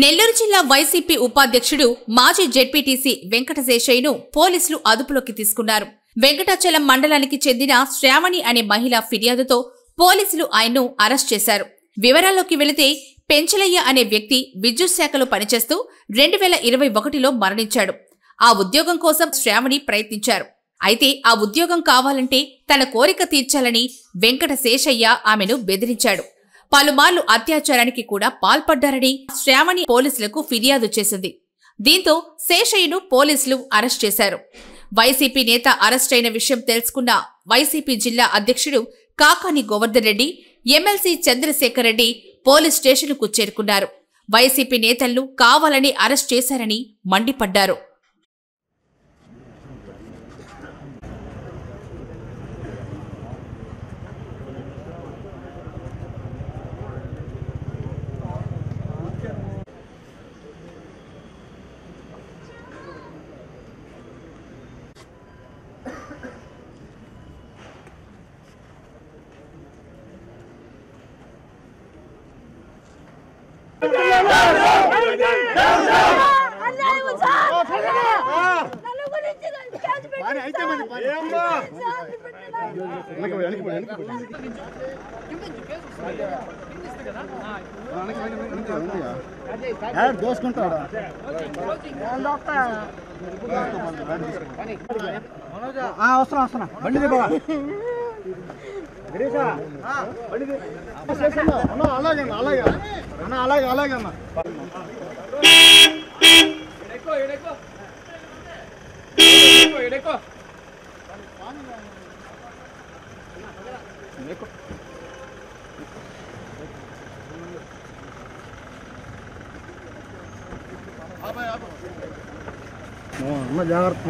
నెల్లూరు జిల్లా వైసీపీ ఉపాధ్యక్షుడు మాజీ జెడ్పీటీసీ వెంకటశేషయ్యను పోలీసులు అదుపులోకి తీసుకున్నారు. వెంకటాచలం మండలానికి చెందిన శ్రావణి అనే మహిళ ఫిర్యాదుతో పోలీసులు ఆయన్ను అరెస్ట్ చేశారు. వివరాల్లోకి వెళితే పెంచలయ్య అనే వ్యక్తి విద్యుత్ శాఖలో పనిచేస్తూ 2021లో మరణించాడు. ఆ ఉద్యోగం కోసం శ్రావణి ప్రయత్నించారు. అయితే ఆ ఉద్యోగం కావాలంటే తన కోరిక తీర్చాలని వెంకటశేషయ్య ఆమెను బెదిరించాడు. పలుమార్లు అత్యాచారానికి కూడా పాల్పడ్డారని శ్రావణి పోలీసులకు ఫిర్యాదు చేసింది. దీంతో శేషయ్యను పోలీసులు అరెస్ట్ చేశారు. వైసీపీ నేత అరెస్ట్ అయిన విషయం తెలుసుకున్న వైసీపీ జిల్లా అధ్యక్షుడు కాకాని గోవర్ధన్ రెడ్డి, ఎమ్మెల్సీ చంద్రశేఖర్ రెడ్డి పోలీస్ స్టేషన్కు చేరుకున్నారు. వైసీపీ నేతలను కావాలని అరెస్ట్ చేశారని మండిపడ్డారు. వస్తున్నా బండి అలాగే అన్న జాగ్రత్త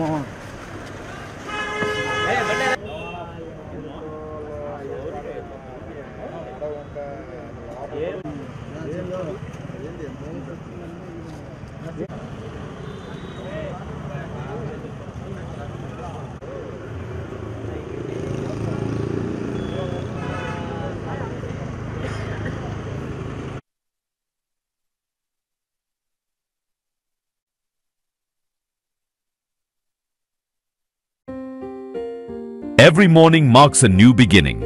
Every morning marks a new beginning,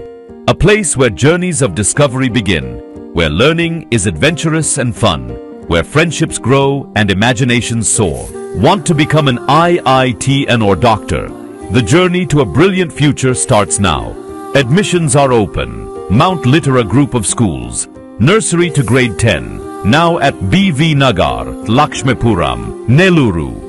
a place where journeys of discovery begin, where learning is adventurous and fun, where friendships grow and imaginations soar. Want to become an IITN or doctor? The journey to a brilliant future starts now. Admissions are open. Mount Litera Group of Schools, nursery to grade 10, now at BV Nagar, Lakshmipuram, Nelluru.